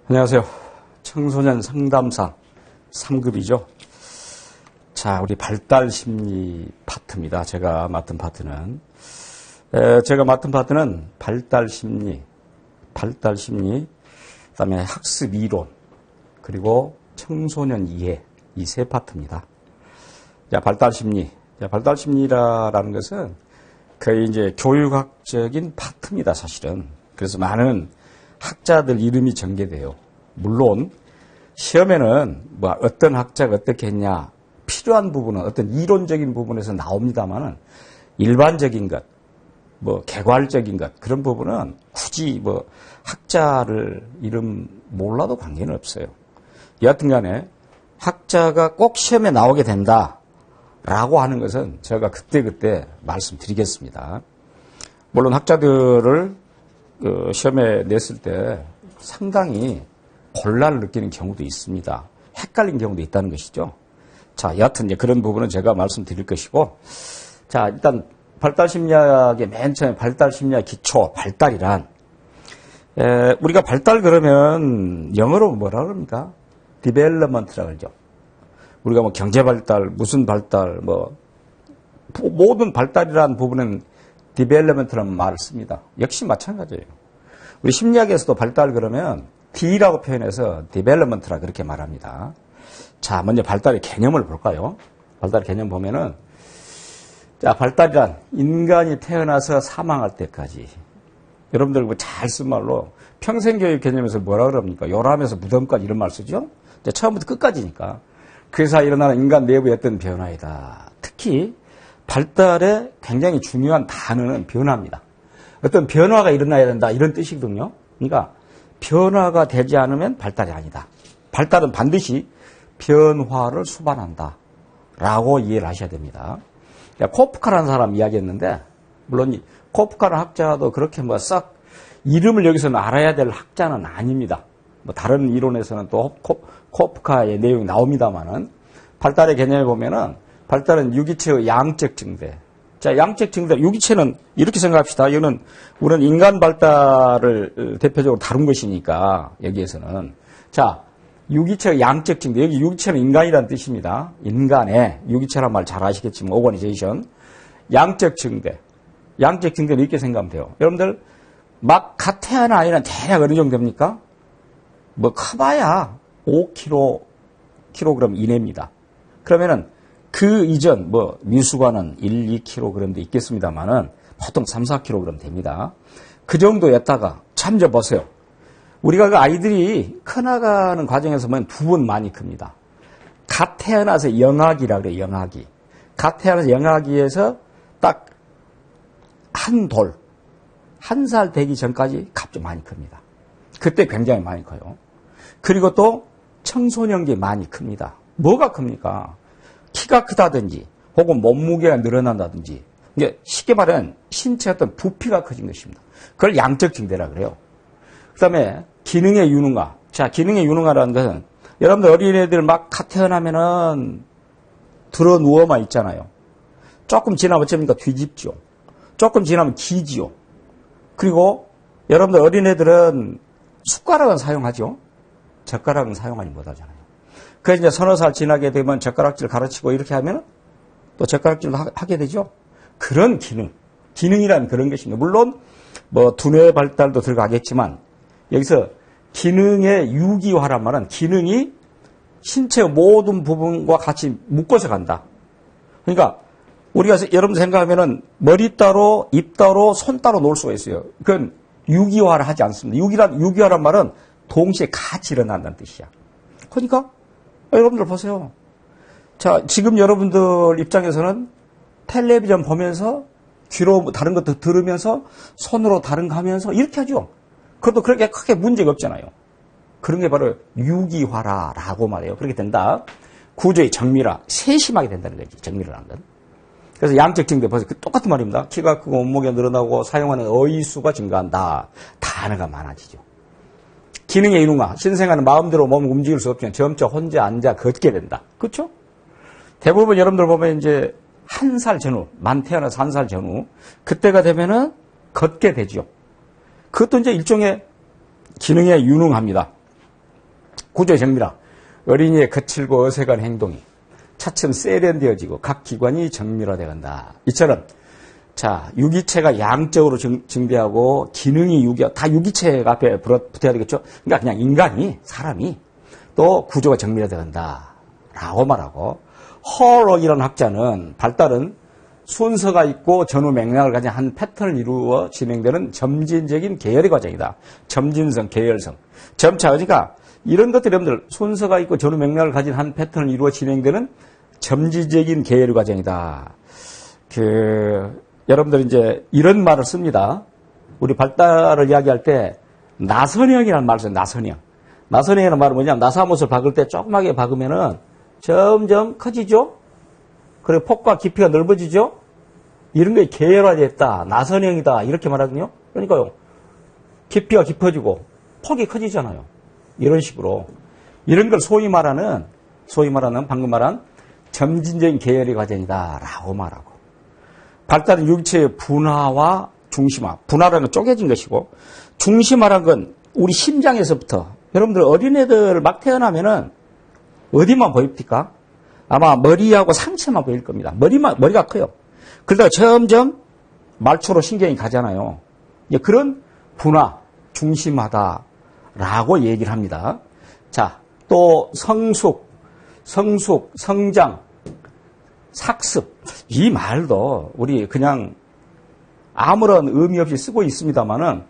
안녕하세요. 청소년 상담사 3급이죠. 자, 우리 발달 심리 파트입니다. 제가 맡은 파트는 발달 심리, 그다음에 학습 이론, 그리고 청소년 이해, 이 세 파트입니다. 자, 발달 심리. 자, 발달 심리라는 것은 거의 이제 교육학적인 파트입니다, 사실은. 그래서 많은 학자들 이름이 전개돼요. 물론 시험에는 뭐 어떤 학자가 어떻게 했냐, 필요한 부분은 어떤 이론적인 부분에서 나옵니다만은 일반적인 것, 뭐 개괄적인 것, 그런 부분은 굳이 뭐 학자를 이름 몰라도 관계는 없어요. 여하튼 간에 학자가 꼭 시험에 나오게 된다라고 하는 것은 제가 그때그때 말씀드리겠습니다. 물론 학자들을 시험에 냈을 때 상당히 곤란을 느끼는 경우도 있습니다. 헷갈린 경우도 있다는 것이죠. 자, 여하튼 이제 그런 부분은 제가 말씀드릴 것이고, 자, 일단 발달심리학의 맨 처음에 발달심리학 기초, 발달이란, 우리가 발달 그러면 영어로 뭐라 그럽니까? development라고 그러죠. 우리가 뭐 경제 발달, 무슨 발달, 뭐 모든 발달이라는 부분은 디벨롭먼트라는 말을 씁니다. 역시 마찬가지예요. 우리 심리학에서도 발달 그러면 D라고 표현해서 디벨롭먼트라 그렇게 말합니다. 자, 먼저 발달의 개념을 볼까요? 발달 개념 보면은, 자, 발달이란 인간이 태어나서 사망할 때까지. 여러분들 잘 쓴 말로 평생교육 개념에서 뭐라 그럽니까? 요람에서 무덤까지 이런 말 쓰죠? 이제 처음부터 끝까지니까. 그 사이에 일어나는 인간 내부의 어떤 변화이다. 특히 발달의 굉장히 중요한 단어는 변화입니다. 어떤 변화가 일어나야 된다, 이런 뜻이거든요. 그러니까 변화가 되지 않으면 발달이 아니다. 발달은 반드시 변화를 수반한다 라고 이해를 하셔야 됩니다. 코프카라는 사람 이야기했는데, 물론 이 코프카라는 학자도 그렇게 뭐 싹 이름을 여기서는 알아야 될 학자는 아닙니다. 뭐 다른 이론에서는 또 코프카의 내용이 나옵니다만은, 발달의 개념을 보면은 발달은 유기체의 양적 증대. 자, 양적 증대, 유기체는 이렇게 생각합시다. 이거는 우리는 인간 발달을 대표적으로 다룬 것이니까, 여기에서는. 자, 유기체의 양적 증대. 여기 유기체는 인간이라는 뜻입니다. 인간의, 유기체란 말 잘 아시겠지만, 오거니제이션. 양적 증대. 양적 증대는 이렇게 생각하면 돼요. 여러분들, 막 갓 태어난 아이는 대략 어느 정도 됩니까? 뭐, 커봐야 5kg 이내입니다. 그러면은, 그 이전, 뭐, 미수관은 1, 2kg도 있겠습니다만은, 보통 3, 4kg 됩니다. 그 정도였다가, 참져 보세요. 우리가 그 아이들이 커나가는 과정에서 보면 두 번 많이 큽니다. 갓 태어나서 영아기라 그래요, 영아기. 갓 태어나서 영아기에서 딱 한 돌, 1살 되기 전까지 갑자기 많이 큽니다. 그때 굉장히 많이 커요. 그리고 또 청소년기 많이 큽니다. 뭐가 큽니까? 키가 크다든지, 혹은 몸무게가 늘어난다든지, 이게 쉽게 말하면 신체의 어떤 부피가 커진 것입니다. 그걸 양적 증대라 그래요. 그 다음에 기능의 유능화. 자, 기능의 유능화라는 것은, 여러분들 어린애들 막 갓 태어나면은 들어 누워만 있잖아요. 조금 지나면 어쩌니까 뒤집죠. 조금 지나면 기지요. 그리고 여러분들 어린애들은 숟가락은 사용하죠. 젓가락은 사용하지 못하잖아요. 그래서 이제 서너 살 지나게 되면 젓가락질 가르치고 이렇게 하면 또 젓가락질도 하게 되죠. 그런 기능이란 그런 것입니다. 물론 뭐 두뇌 발달도 들어가겠지만, 여기서 기능의 유기화란 말은 기능이 신체의 모든 부분과 같이 묶어서 간다. 그러니까 우리가 여러분 생각하면은 머리 따로, 입 따로, 손 따로 놓을 수가 있어요. 그건 유기화를 하지 않습니다. 유기화란 말은 동시에 같이 일어난다는 뜻이야. 그러니까 여러분들 보세요. 자, 지금 여러분들 입장에서는 텔레비전 보면서 귀로 다른 것도 들으면서 손으로 다른 거 하면서 이렇게 하죠. 그것도 그렇게 크게 문제가 없잖아요. 그런 게 바로 유기화라고 말해요. 그렇게 된다. 구조의 정밀화, 세심하게 된다는 거지, 정밀화라는 건. 그래서 양적 증대, 벌써 똑같은 말입니다. 키가 크고 몸무게가 늘어나고 사용하는 어휘수가 증가한다. 단어가 많아지죠. 기능의 유능화, 신생아는 마음대로 몸을 움직일 수 없지만 점차 혼자 앉아 걷게 된다. 그렇죠? 대부분 여러분들 보면 이제 1살 전후, 만 태어나서 1살 전후, 그때가 되면은 걷게 되죠. 그것도 이제 일종의 기능에 유능합니다. 구조의 정밀화. 어린이의 거칠고 어색한 행동이 차츰 세련되어지고 각 기관이 정밀화되어 간다. 이처럼 자, 유기체가 양적으로 증대하고 기능이 다 유기체가 앞에 붙어야 되겠죠. 그러니까 그냥 인간이, 사람이 또 구조가 정밀화되어 간다. 라고 말하고, 허럭이라는 학자는 발달은 순서가 있고 전후 맥락을 가진 한 패턴을 이루어 진행되는 점진적인 계열의 과정이다. 점진성, 계열성. 점차, 그러니까 이런 것들이 여러분들 순서가 있고 전후 맥락을 가진 한 패턴을 이루어 진행되는 점진적인 계열의 과정이다. 여러분들 이제 이런 말을 씁니다. 우리 발달을 이야기할 때 나선형이라는 말을 써요. 나선형. 나선형이라는 말은 뭐냐면 나사못을 박을 때 조그맣게 박으면은 점점 커지죠? 그리고 폭과 깊이가 넓어지죠? 이런 게 계열화됐다. 나선형이다. 이렇게 말하거든요. 그러니까요. 깊이가 깊어지고 폭이 커지잖아요. 이런 식으로. 이런 걸 소위 말하는 방금 말한 점진적인 계열의 과정이다. 라고 말하고. 발달은 유기체의 분화와 중심화. 분화라는 건 쪼개진 것이고, 중심화라는 건 우리 심장에서부터, 여러분들 어린애들 막 태어나면은 어디만 보입니까? 아마 머리하고 상체만 보일 겁니다. 머리가 커요. 그러다가 점점 말초로 신경이 가잖아요. 그런 분화, 중심화다라고 얘기를 합니다. 자, 또 성숙, 성장, 삭습. 이 말도 우리 그냥 아무런 의미 없이 쓰고 있습니다만은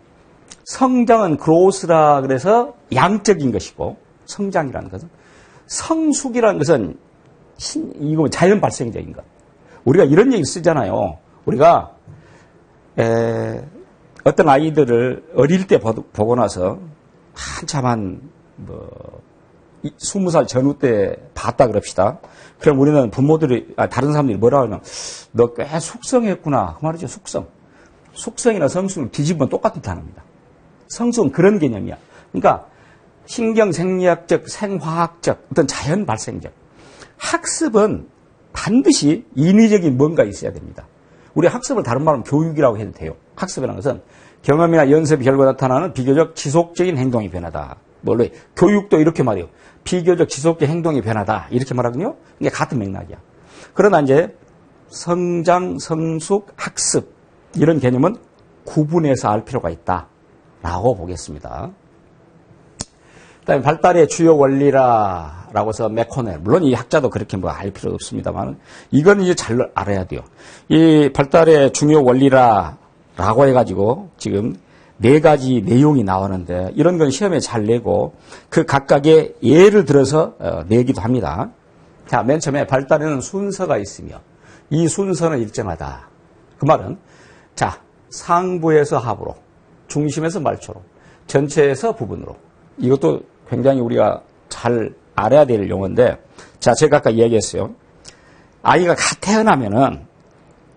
성장은 growth라 그래서 양적인 것이고 성장이라는 것은 성숙이라는 것은 이거 자연 발생적인 것. 우리가 이런 얘기 쓰잖아요. 우리가 어떤 아이들을 어릴 때 보고 나서 한참 20살 전후 때 봤다 그럽시다. 그럼 우리는 부모들이, 다른 사람들이 뭐라 하면, 너 꽤 숙성했구나. 그 말이죠, 숙성. 숙성이나 성숙은 뒤집으면 똑같은 단어입니다. 성숙은 그런 개념이야. 그러니까, 신경생리학적, 생화학적, 어떤 자연 발생적. 학습은 반드시 인위적인 뭔가 있어야 됩니다. 우리 학습을 다른 말로 교육이라고 해도 돼요. 학습이라는 것은 경험이나 연습 결과 나타나는 비교적 지속적인 행동의 변화다. 원래 교육도 이렇게 말해요. 비교적 지속적 행동의 변화다. 이렇게 말하거든요. 이게 같은 맥락이야. 그러나 이제 성장, 성숙, 학습 이런 개념은 구분해서 알 필요가 있다라고 보겠습니다. 그다음에 발달의 주요 원리라고 해서 메코넬. 물론 이 학자도 그렇게 알 필요 없습니다만 이건 이제 잘 알아야 돼요. 이 발달의 중요 원리라고 해가지고 지금 4가지 내용이 나오는데 이런 건 시험에 잘 내고 그 각각의 예를 들어서 내기도 합니다. 자, 맨 처음에 발달에는 순서가 있으며 이 순서는 일정하다. 그 말은 자, 상부에서 하부로, 중심에서 말초로, 전체에서 부분으로. 이것도 굉장히 우리가 잘 알아야 될 용어인데 자, 제가 아까 이야기했어요. 아이가 갓 태어나면은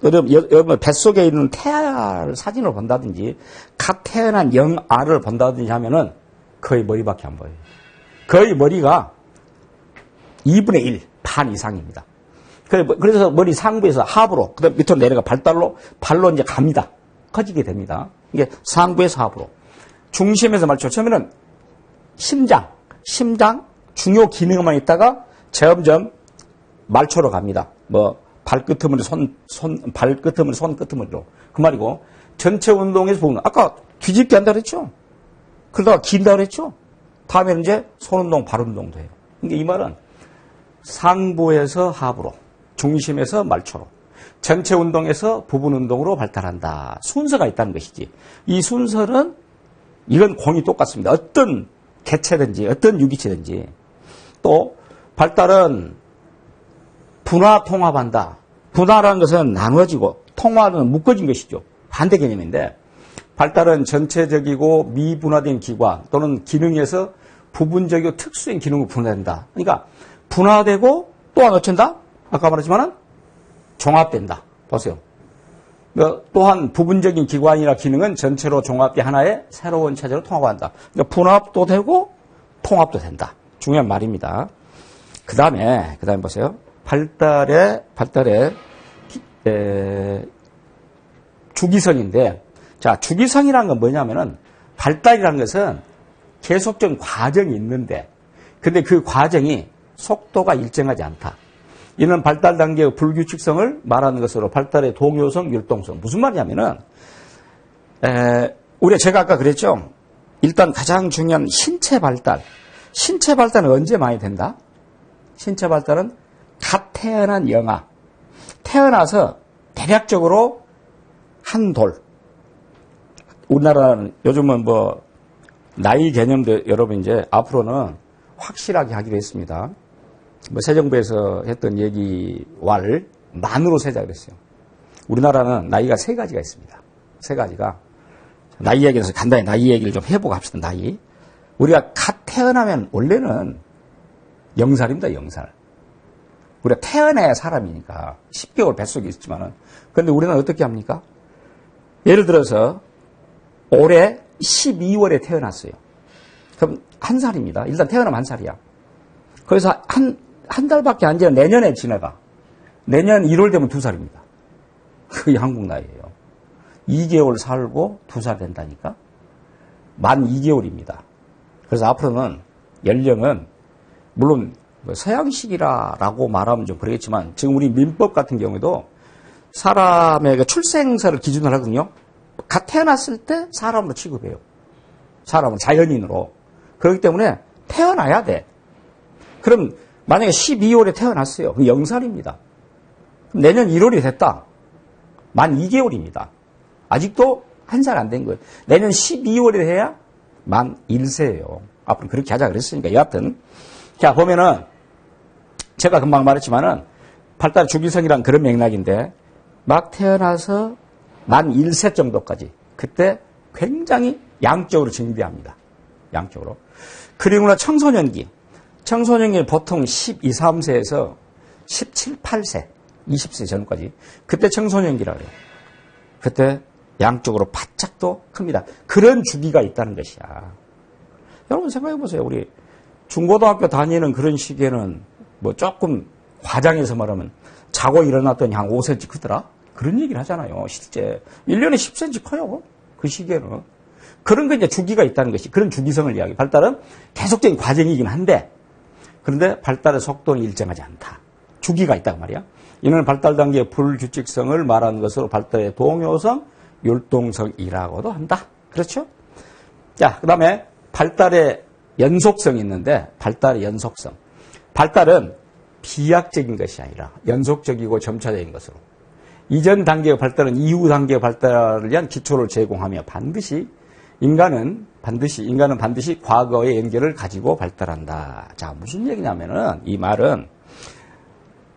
여러분 뱃속에 있는 태아를 사진을 본다든지 갓 태어난 영아를 본다든지 하면은 거의 머리밖에 안 보여요. 거의 머리가 2분의 1, 반 이상입니다. 그래서 머리 상부에서 하부로, 그다음 밑으로 내려가 발로 이제 갑니다. 커지게 됩니다. 이게 상부에서 하부로. 중심에서 말초. 처음에는 심장, 중요 기능만 있다가 점점 말초로 갑니다. 발끝머리, 손끝머리로. 그 말이고, 전체 운동에서 보면, 아까 뒤집기 한다 그랬죠? 그러다가 긴다 그랬죠? 다음에는 이제 손 운동, 발 운동도 해요. 그러니까 이 말은 상부에서 하부로, 중심에서 말초로, 전체 운동에서 부분 운동으로 발달한다. 순서가 있다는 것이지. 이 순서는, 이건 공이 똑같습니다. 어떤 개체든지, 어떤 유기체든지. 또, 발달은 분화, 통합한다. 분화라는 것은 나누어지고 통합은 묶어진 것이죠. 반대 개념인데 발달은 전체적이고 미분화된 기관 또는 기능에서 부분적이고 특수한 기능으로 분화된다. 그러니까 분화되고 또한 어쩐다? 아까 말했지만 종합된다. 보세요. 또한 부분적인 기관이나 기능은 전체로 종합된 하나의 새로운 체제로 통합한다. 그러니까 분합도 되고 통합도 된다. 중요한 말입니다. 그 다음에 보세요. 발달의 주기성인데, 자, 주기성이라는 건 뭐냐면은, 발달이라는 것은 계속적인 과정이 있는데, 근데 그 과정이 속도가 일정하지 않다. 이는 발달 단계의 불규칙성을 말하는 것으로 발달의 동요성, 율동성. 무슨 말이냐면은, 제가 아까 그랬죠? 일단 가장 중요한 신체 발달. 신체 발달은 언제 많이 된다? 신체 발달은 갓 태어난 영아. 태어나서 대략적으로 한 돌. 우리나라는 요즘은 나이 개념도 여러분 이제 앞으로는 확실하게 하기로 했습니다. 새 정부에서 했던 얘기와를 만으로 세자 그랬어요. 우리나라는 나이가 3가지가 있습니다. 3가지가. 나이 얘기에서 간단히 나이 얘기를 좀 해보고 합시다, 나이. 우리가 갓 태어나면 원래는 0살입니다, 0살. 우리가 태어나야 사람이니까 10개월 뱃속에 있지만은. 그런데 우리는 어떻게 합니까? 예를 들어서 올해 12월에 태어났어요. 그럼 1살입니다. 일단 태어나면 1살이야. 그래서 한 달밖에 안 지나 내년에 지나가. 내년 1월 되면 2살입니다. 그게 한국 나이예요. 2개월 살고 2살 된다니까? 만 2개월입니다. 그래서 앞으로는 연령은 물론 서양식이라고 말하면 좀 그러겠지만 지금 우리 민법 같은 경우에도 사람의 출생사를 기준으로 하거든요. 갓 태어났을 때 사람으로 취급해요. 사람은 자연인으로. 그렇기 때문에 태어나야 돼. 그럼 만약에 12월에 태어났어요. 그럼 0살입니다. 내년 1월이 됐다. 만 2개월입니다. 아직도 1살 안 된 거예요. 내년 12월에 해야 만 1세예요. 앞으로 그렇게 하자 그랬으니까. 여하튼 자 보면은 제가 금방 말했지만은 발달 주기성이란 그런 맥락인데 막 태어나서 만 1세 정도까지 그때 굉장히 양적으로 증대합니다. 양적으로. 그리고나 청소년기. 청소년기 보통 12, 3세에서 17, 8세, 20세 전까지. 그때 청소년기라고 해요. 그때 양쪽으로 바짝 또 큽니다. 그런 주기가 있다는 것이야. 여러분 생각해 보세요. 우리 중고등학교 다니는 그런 시기에는 조금 과장해서 말하면 자고 일어났더니 한 5cm 크더라? 그런 얘기를 하잖아요. 실제. 1년에 10cm 커요. 그 시기에는. 그런 게 이제 주기가 있다는 것이 그런 주기성을 이야기해요. 발달은 계속적인 과정이긴 한데 그런데 발달의 속도는 일정하지 않다. 주기가 있다고 말이야. 이는 발달 단계의 불규칙성을 말하는 것으로 발달의 동요성, 율동성이라고도 한다. 그렇죠? 자, 그 다음에 발달의 연속성이 있는데 발달의 연속성. 발달은 비약적인 것이 아니라 연속적이고 점차적인 것으로 이전 단계의 발달은 이후 단계의 발달을 위한 기초를 제공하며 인간은 반드시 과거의 연결을 가지고 발달한다. 자, 무슨 얘기냐면은 이 말은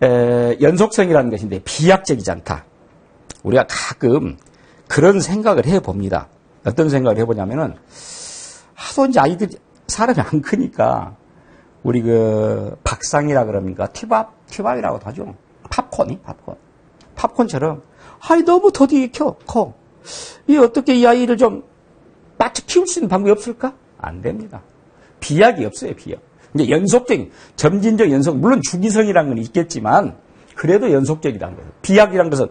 연속성이라는 것인데 비약적이지 않다. 우리가 가끔 그런 생각을 해봅니다. 어떤 생각을 해보냐면은 하도 이제 아이들이 사람이 안 크니까 우리 박상이라 그럽니까? 티밥이라고도 하죠. 팝콘처럼 너무 더디게 커. 이 어떻게 이 아이를 좀 바짝 키울 수 있는 방법이 없을까? 안 됩니다. 비약이 없어요, 비약. 이제 연속적인, 점진적 연속, 물론 주기성이라는 건 있겠지만, 그래도 연속적이라는 거예요. 비약이라는 것은,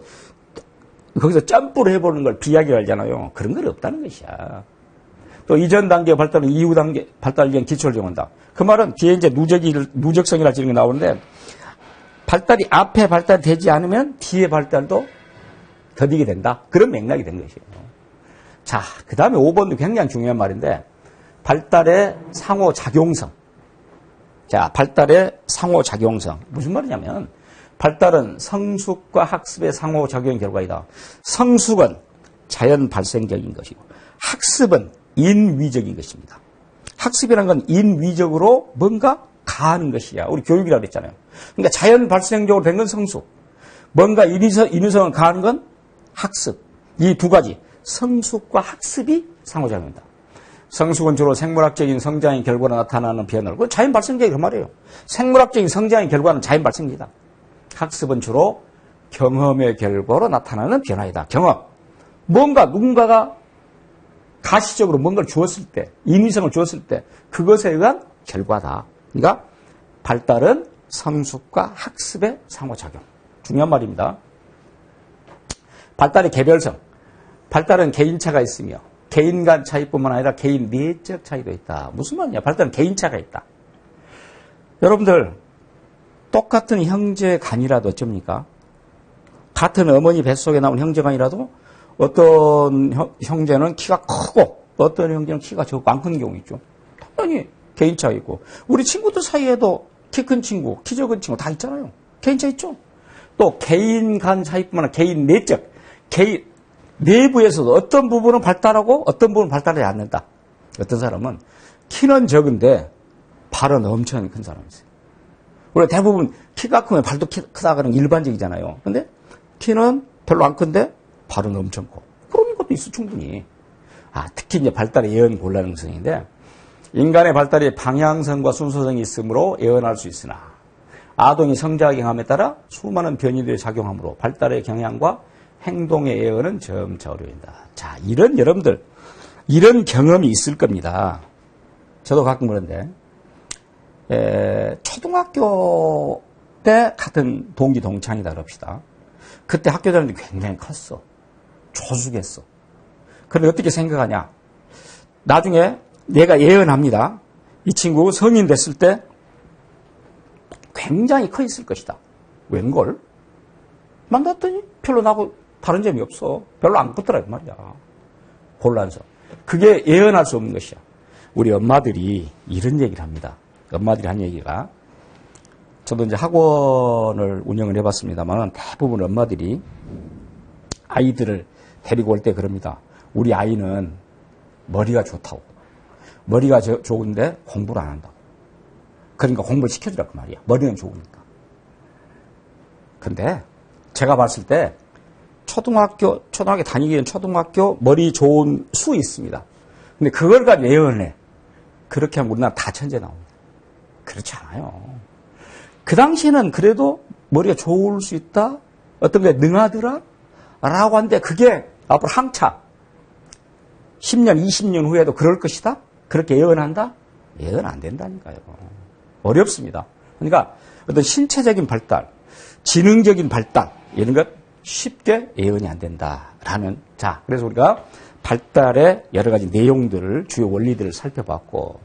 거기서 점프를 해보는 걸 비약이라고 하잖아요. 그런 건 없다는 것이야. 또 이전 단계 발달은 이후 단계 발달을 위한 기초를 정한다. 그 말은 뒤에 이제 누적성이라 지는 게 나오는데, 발달이 앞에 발달되지 않으면 뒤에 발달도 더디게 된다. 그런 맥락이 된 것이에요. 자, 그 다음에 5번도 굉장히 중요한 말인데, 발달의 상호작용성. 자, 발달의 상호작용성. 무슨 말이냐면, 발달은 성숙과 학습의 상호작용 결과이다. 성숙은 자연 발생적인 것이고, 학습은 인위적인 것입니다. 학습이라는 건 인위적으로 뭔가 가하는 것이야. 우리 교육이라고 그랬잖아요. 그러니까 자연 발생적으로 된 건 성숙. 뭔가 인위성을 가하는 건 학습. 이 두 가지. 성숙과 학습이 상호작용이다. 성숙은 주로 생물학적인 성장의 결과로 나타나는 변화를. 그건 자연 발생적인 그 말이에요. 생물학적인 성장의 결과는 자연 발생이다. 학습은 주로 경험의 결과로 나타나는 변화이다. 경험. 누군가가 가시적으로 뭔가를 주었을 때, 인위성을 주었을 때, 그것에 의한 결과다. 그러니까 발달은 성숙과 학습의 상호작용. 중요한 말입니다. 발달의 개별성. 발달은 개인차가 있으며 개인 간 차이뿐만 아니라 개인 내적 차이도 있다. 무슨 말이냐? 발달은 개인차가 있다. 여러분들, 똑같은 형제간이라도 어쩝니까? 같은 어머니 뱃속에 나온 형제간이라도 어떤 형제는 키가 크고 어떤 형제는 키가 적고 안 큰 경우 있죠. 당연히 개인차가 있고. 우리 친구들 사이에도 키 큰 친구, 키 적은 친구 다 있잖아요. 개인차 있죠. 또 개인 간 사이뿐만 아니라 개인 내적, 개인 내부에서도 어떤 부분은 발달하고 어떤 부분은 발달하지 않는다. 어떤 사람은 키는 적은데 발은 엄청 큰 사람이 있어요. 원래 대부분 키가 크면 발도 크다가는 일반적이잖아요. 근데 키는 별로 안 큰데 발은 엄청 커. 그런 것도 있어, 충분히. 특히 이제 발달의 예언 곤란성인데, 인간의 발달이 방향성과 순서성이 있으므로 예언할 수 있으나, 아동이 성장함에 따라 수많은 변이들이 작용하므로 발달의 경향과 행동의 예언은 점차 어려워진다. 자, 여러분들, 이런 경험이 있을 겁니다. 저도 가끔 그런데, 초등학교 때 같은 동기 동창이다 그럽시다. 그때 학교 다니는데 굉장히 컸어. 조숙했어. 그런데 어떻게 생각하냐? 나중에 내가 예언합니다. 이 친구 성인 됐을 때 굉장히 커 있을 것이다. 웬걸? 만났더니 별로 나하고 다른 점이 없어. 별로 안 컸더라, 이 말이야. 곤란성. 그게 예언할 수 없는 것이야. 우리 엄마들이 이런 얘기를 합니다. 엄마들이 한 얘기가, 저도 이제 학원을 운영을 해봤습니다만 대부분 엄마들이 아이들을 데리고 올 때 그럽니다. 우리 아이는 머리가 좋다고. 머리가 좋은데 공부를 안 한다고. 그러니까 공부를 시켜주라고 말이야. 머리는 좋으니까. 근데 제가 봤을 때 초등학교 다니기엔 초등학교 머리 좋은 수 있습니다. 근데 그걸 가지고 예언해. 그렇게 하면 우리나라 다 천재 나옵니다. 그렇지 않아요. 그 당시에는 그래도 머리가 좋을 수 있다? 어떤 게 능하더라? 라고 하는데 그게 앞으로 한차 10년, 20년 후에도 그럴 것이다? 그렇게 예언한다? 예언 안 된다니까요. 어렵습니다. 그러니까 어떤 신체적인 발달, 지능적인 발달 이런 것 쉽게 예언이 안 된다라는. 자, 그래서 우리가 발달의 여러 가지 내용들을, 주요 원리들을 살펴봤고,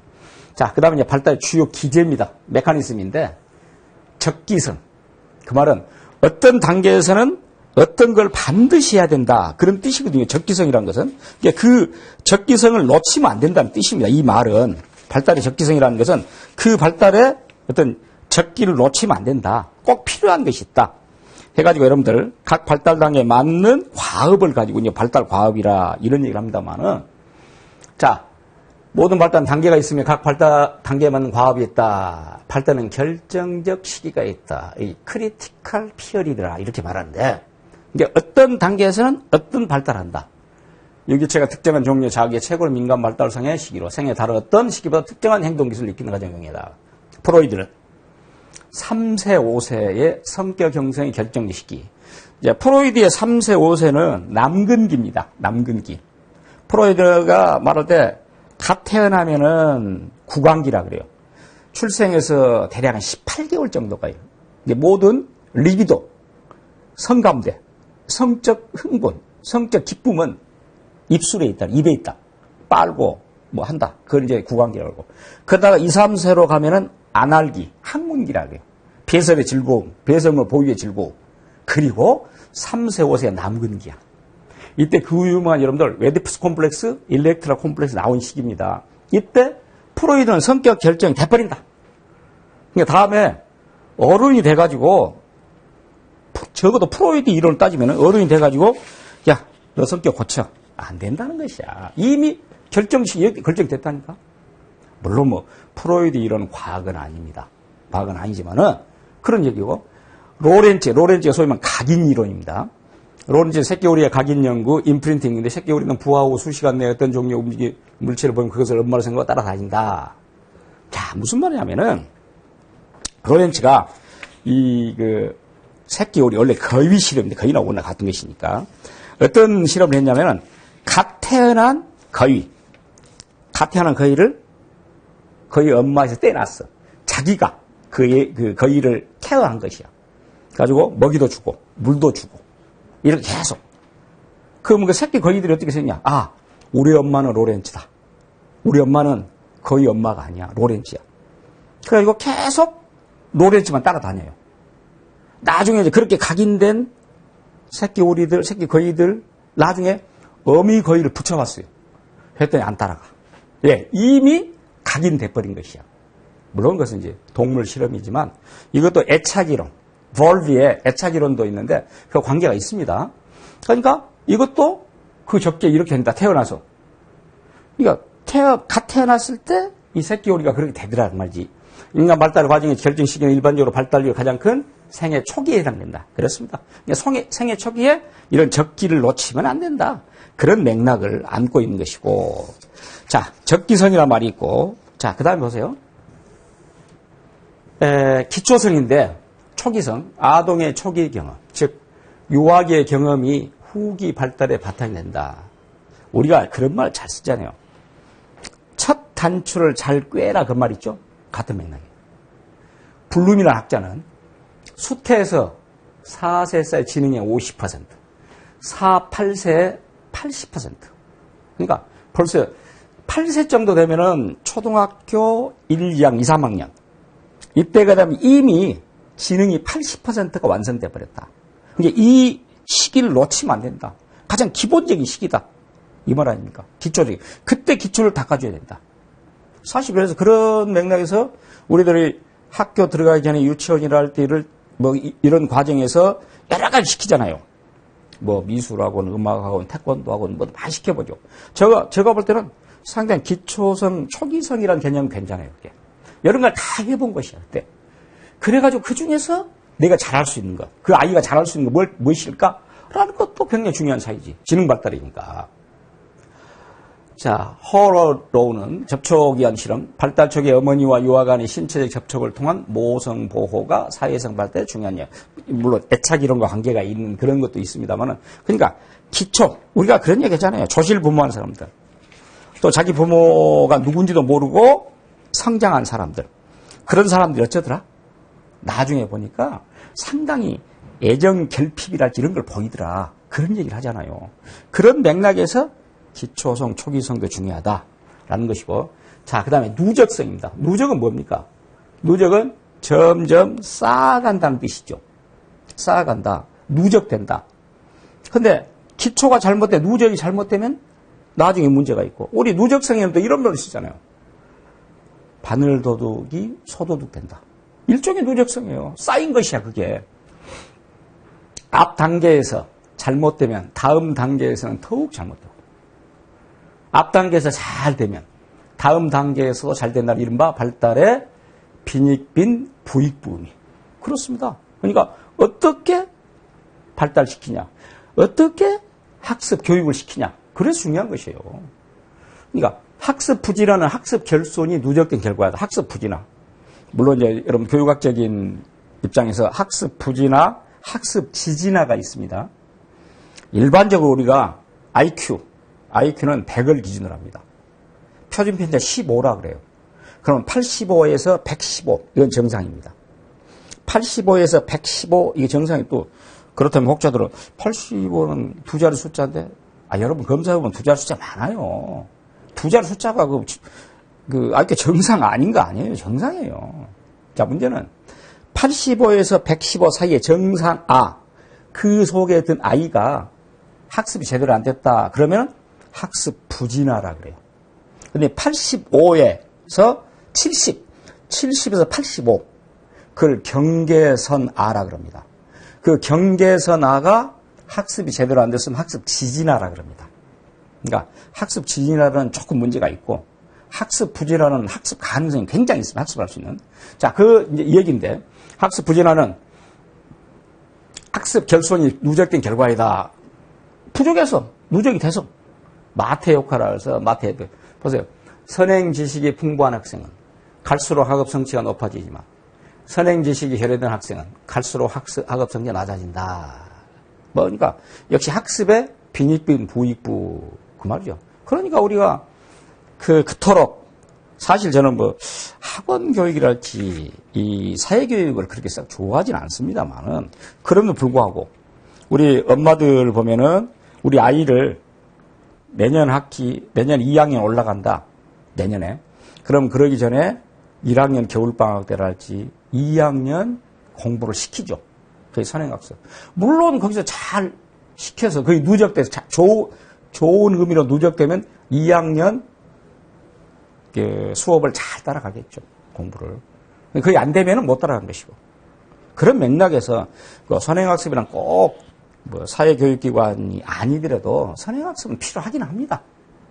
자, 그 다음에 이제 발달의 주요 기제입니다. 메커니즘인데, 적기성. 그 말은 어떤 단계에서는 어떤 걸 반드시 해야 된다. 그런 뜻이거든요. 적기성이라는 것은. 그러니까 그 적기성을 놓치면 안 된다는 뜻입니다. 이 말은. 발달의 적기성이라는 것은 그 발달의 어떤 적기를 놓치면 안 된다. 꼭 필요한 것이 있다. 해가지고 여러분들 각 발달 단계에 맞는 과업을 가지고 이제 발달 과업이라 이런 얘기를 합니다만은, 자, 모든 발달 단계가 있으면 각 발달 단계에 맞는 과업이 있다. 발달은 결정적 시기가 있다. 이 크리티컬 피어리드라 이렇게 말하는데, 이게 어떤 단계에서는 어떤 발달한다. 여기 제가 특정한 종류 자기의 최고로 민감 발달성의 시기로 생애 다른 어떤 시기보다 특정한 행동 기술을 익히는 과정이다. 프로이드는 3세, 5세의 성격 형성의 결정적 시기. 이제 프로이드의 3세, 5세는 남근기입니다. 남근기. 프로이드가 말할 때 갓 태어나면은 구강기라 그래요. 출생해서 대략 한 18개월 정도가요. 이제 모든 리비도, 성감대, 성적 흥분, 성적 기쁨은 입술에 있다, 입에 있다. 빨고 뭐 한다. 그걸 이제 구강기라고 하고. 그러다가 2, 3세로 가면은 안알기, 학문기라고 해요. 배설의 즐거움, 배설물 보유의 즐거움. 그리고 3세, 5세 남근기야. 이때 그 유명한 여러분들 웨디푸스 콤플렉스, 일렉트라 콤플렉스 나온 시기입니다. 이때 프로이드는 성격 결정이 돼버린다. 그러니까 다음에 어른이 돼가지고, 적어도 프로이드 이론을 따지면 어른이 돼가지고, 야, 너 성격 고쳐. 안 된다는 것이야. 이미 결정식이 결정됐다니까. 물론 뭐 프로이드 이론은 과학은 아닙니다. 과학은 아니지만은 그런 얘기고, 로렌츠가 소위 말하는 각인 이론입니다. 로렌츠 새끼오리의 각인 연구, 임프린팅인데 새끼오리는 부화후 수시간 내에 어떤 종류의 움직이 물체를 보면 그것을 엄마로 생각하고 따라다닌다. 자, 무슨 말이냐면은 로렌츠가 새끼오리 원래 거위 실험인데 거위나 오나 같은 것이니까 어떤 실험을 했냐면은 갓 태어난 거위를 거위 엄마에서 떼놨어. 자기가 그 거위를 케어한 것이야. 가지고 먹이도 주고 물도 주고 이렇게 계속. 그러면 그 새끼 거위들이 어떻게 생겼냐? 아, 우리 엄마는 로렌츠다. 우리 엄마는 거위 엄마가 아니야. 로렌츠야. 그래가지고 계속 노랬지만 따라다녀요. 나중에 이제 그렇게 각인된 새끼 오리들, 새끼 거위들, 나중에 어미 거위를 붙여봤어요. 했더니 안 따라가. 예, 이미 각인돼버린 것이야. 물론 그것은 이제 동물 실험이지만 이것도 애착이론, 볼비에 애착이론도 있는데 그 관계가 있습니다. 그러니까 이것도 그 적게 이렇게 된다, 태어나서. 그러니까 갓 태어났을 때 이 새끼 오리가 그렇게 되더라는 말이지. 인간 발달 과정의 결정 시기는 일반적으로 발달률이 가장 큰 생애 초기에 해당된다. 그렇습니다. 그러니까 생애 초기에 이런 적기를 놓치면 안 된다. 그런 맥락을 안고 있는 것이고. 자, 적기성이라는 말이 있고. 자, 그 다음에 보세요. 기초성인데 초기성, 아동의 초기 경험, 즉 유아기의 경험이 후기 발달의 바탕이 된다. 우리가 그런 말 잘 쓰잖아요. 첫 단추를 잘 꿰라 그 말 있죠? 같은 맥락이에요. 블룸이라는 학자는 수태에서 4세 살 지능의 50%, 4, 8세의 80%. 그러니까 벌써 8세 정도 되면은 초등학교 1, 2학년, 2, 3학년. 이때가 되면 이미 지능이 80%가 완성돼 버렸다. 그러니까 이 시기를 놓치면 안 된다. 가장 기본적인 시기다. 이 말 아닙니까? 기초적인. 그때 기초를 닦아줘야 된다. 사실 그래서 그런 맥락에서 우리들이 학교 들어가기 전에 유치원이라 할 때를 뭐 이런 과정에서 여러 가지 시키잖아요. 뭐 미술학원, 음악학원, 태권도학원 뭐 많이 시켜보죠. 제가 볼 때는 상당히 기초성, 초기성이라는 개념은 괜찮아요. 그게. 이런 걸 다 해본 것이야, 그때. 그래가지고 그 중에서 내가 잘할 수 있는 것, 그 아이가 잘할 수 있는 거 무엇일까? 라는 것도 굉장히 중요한 사이지. 지능 발달이니까. 자, 허러로우는 접촉에 의한 실험, 발달 초기에 어머니와 유아 간의 신체적 접촉을 통한 모성 보호가 사회성 발달에 중요한 역. 물론 애착 이론과 관계가 있는 그런 것도 있습니다만은, 그러니까 기초, 우리가 그런 얘기 하잖아요. 조실 부모한 사람들. 또 자기 부모가 누군지도 모르고 성장한 사람들. 그런 사람들이 어쩌더라? 나중에 보니까 상당히 애정 결핍이랄지 이런 걸 보이더라. 그런 얘기를 하잖아요. 그런 맥락에서 기초성, 초기성도 중요하다라는 것이고. 자, 그 다음에 누적성입니다. 누적은 뭡니까? 누적은 점점 쌓아간다는 뜻이죠. 쌓아간다. 누적된다. 근데 기초가 잘못돼, 누적이 잘못되면 나중에 문제가 있고. 우리 누적성에는 또 이런 말을 쓰잖아요. 바늘도둑이 소도둑 된다. 일종의 누적성이에요. 쌓인 것이야, 그게. 앞 단계에서 잘못되면 다음 단계에서는 더욱 잘못되고. 앞 단계에서 잘 되면 다음 단계에서도 잘 된다는 이른바 발달의 빈익빈 부익부음이. 그렇습니다. 그러니까 어떻게 발달시키냐. 어떻게 학습 교육을 시키냐. 그래서 중요한 것이에요. 그러니까 학습 부진화는 학습 결손이 누적된 결과다. 학습 부진화. 물론 이제 여러분 교육학적인 입장에서 학습 부진화, 학습 지진화가 있습니다. 일반적으로 우리가 IQ는 100을 기준으로 합니다. 표준 편차 15라 그래요. 그럼 85에서 115 이건 정상입니다. 85에서 115 이게 정상이 또 그렇다면 혹자들은 85는 두 자리 숫자인데 여러분 검사해보면 두 자리 숫자 많아요. 두 자리 숫자가 그 IQ 정상 아닌 거 아니에요. 정상이에요. 자, 문제는 85에서 115 사이에 정상 그 속에 든 아이가 학습이 제대로 안 됐다. 그러면 학습 부진화라 그래요. 근데 85에서 70에서 85 그걸 경계선 R라 그럽니다. 그 경계선 R가 학습이 제대로 안 됐으면 학습 지진화라 그럽니다. 그러니까 학습 지진화는 조금 문제가 있고 학습 부진화는 학습 가능성이 굉장히 있습니다. 학습할 수 있는. 자, 이제 이 얘기인데 학습 부진화는 학습 결손이 누적된 결과이다. 부족해서 누적이 돼서 마태 효과라 해서 보세요. 선행 지식이 풍부한 학생은 갈수록 학업 성취가 높아지지만 선행 지식이 결여된 학생은 갈수록 학업 성취가 낮아진다. 그러니까 역시 학습의 빈익빈 부익부 그 말이죠. 그러니까 우리가 그토록 사실 저는 학원 교육이랄지 이 사회 교육을 그렇게 싹 좋아하진 않습니다만은 그럼에도 불구하고 우리 엄마들 보면은 우리 아이를 내년 2학년 올라간다. 내년에. 그럼 그러기 전에 1학년 겨울방학 때랄지 2학년 공부를 시키죠. 그게 선행학습. 물론 거기서 잘 시켜서 거의 누적돼서 좋은 의미로 누적되면 2학년 수업을 잘 따라가겠죠. 공부를. 그게 안 되면 못 따라가는 것이고. 그런 맥락에서 그 선행학습이란 꼭 뭐 사회교육기관이 아니더라도 선행학습은 필요하긴 합니다.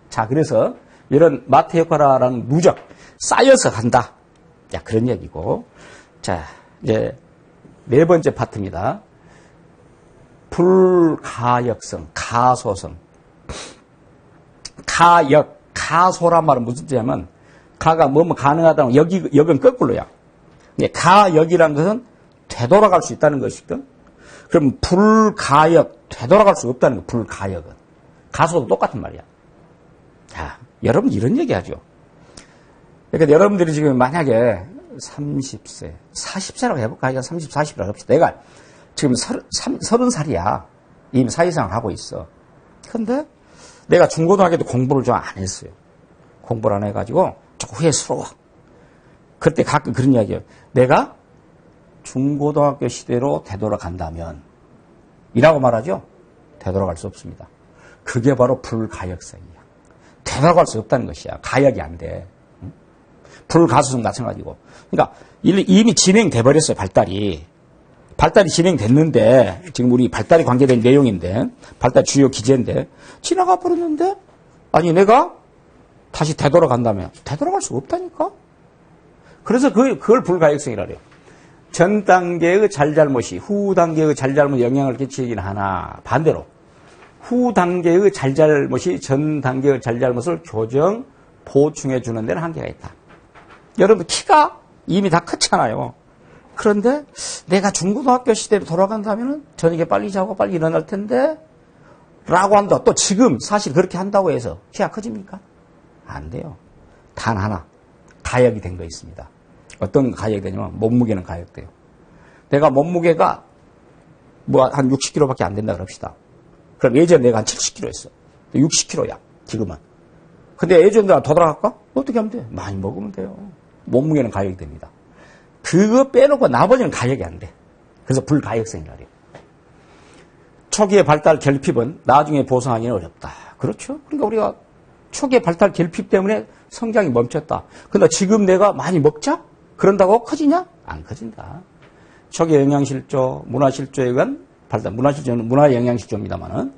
자, 그래서 이런 마태 효과라는 누적 쌓여서 간다. 자, 그런 얘기고. 자, 이제 네 번째 파트입니다. 불가역성, 가소성. 가소란 말은 무슨 뜻이냐면, 가가 뭐뭐 가능하다는 역은 거꾸로야. 가역이라는 것은 되돌아갈 수 있다는 것이거든. 그럼 불가역, 되돌아갈 수 없다는 거, 불가역은. 가소도 똑같은 말이야. 자, 여러분 이런 얘기 하죠. 그러니까 여러분들이 지금 만약에 30세, 40세라고 해볼까? 30, 40이라고 합시다. 내가 지금 30살이야. 이미 사회생활 하고 있어. 근데 내가 중고등학교 때 공부를 좀 안 했어요. 공부를 안 해가지고 조금 후회스러워. 그때 가끔 그런 이야기예요. 내가 중고등학교 시대로 되돌아간다면 이라고 말하죠. 되돌아갈 수 없습니다. 그게 바로 불가역성이야. 되돌아갈 수 없다는 것이야. 가역이 안 돼. 불가소성 마찬가지고. 그러니까 이미 진행돼 버렸어요. 발달이 진행됐는데 지금 우리 발달이 관계된 내용인데 발달 주요 기제인데 지나가 버렸는데 아니 내가 다시 되돌아간다면 되돌아갈 수가 없다니까. 그래서 그걸 불가역성이라 그래요. 전 단계의 잘잘못이 후 단계의 잘잘못에 영향을 끼치긴 하나 반대로 후 단계의 잘잘못이 전 단계의 잘잘못을 교정 보충해 주는 데는 한계가 있다. 여러분 키가 이미 다 컸잖아요. 그런데 내가 중고등학교 시대로 돌아간다면 저녁에 빨리 자고 빨리 일어날 텐데 라고 한다. 또 지금 사실 그렇게 한다고 해서 키가 커집니까? 안 돼요. 단 하나 가역이 된 거 있습니다. 어떤 가역이 되냐면 몸무게는 가역돼요. 내가 몸무게가 뭐 한 60kg밖에 안 된다 그럽시다. 그럼 예전에 내가 한 70kg 했어. 60kg야 지금은. 근데 예전에 내가 더 돌아갈까? 어떻게 하면 돼? 많이 먹으면 돼요. 몸무게는 가역이 됩니다. 그거 빼놓고 나머지는 가역이 안 돼. 그래서 불가역성이라 그래요. 초기의 발달 결핍은 나중에 보상하기는 어렵다. 그렇죠? 그러니까 우리가 초기의 발달 결핍 때문에 성장이 멈췄다. 근데 지금 내가 많이 먹자? 그런다고 커지냐? 안 커진다. 초기 영양실조, 문화실조에 의한 발달, 문화실조는 문화영양실조입니다만은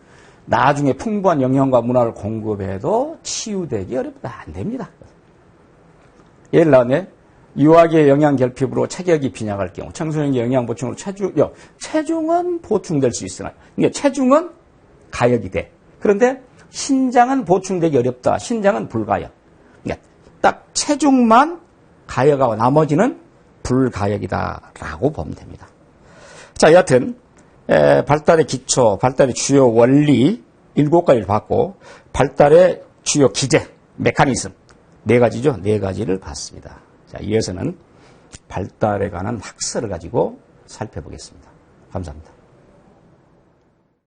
나중에 풍부한 영양과 문화를 공급해도 치유되기 어렵다. 안 됩니다. 예를 들면 유아기의 영양 결핍으로 체격이 빈약할 경우 청소년기 영양 보충으로 체중은 보충될 수 있으나 체중은 가역이 돼. 그런데 신장은 보충되기 어렵다. 신장은 불가역. 그러니까 딱 체중만 가역하고 나머지는 불가역이다라고 보면 됩니다. 자, 여하튼 발달의 기초, 발달의 주요 원리 7가지를 봤고 발달의 주요 기제, 메커니즘 4가지죠. 4가지를 봤습니다. 자, 이어서는 발달에 관한 학설을 가지고 살펴보겠습니다. 감사합니다.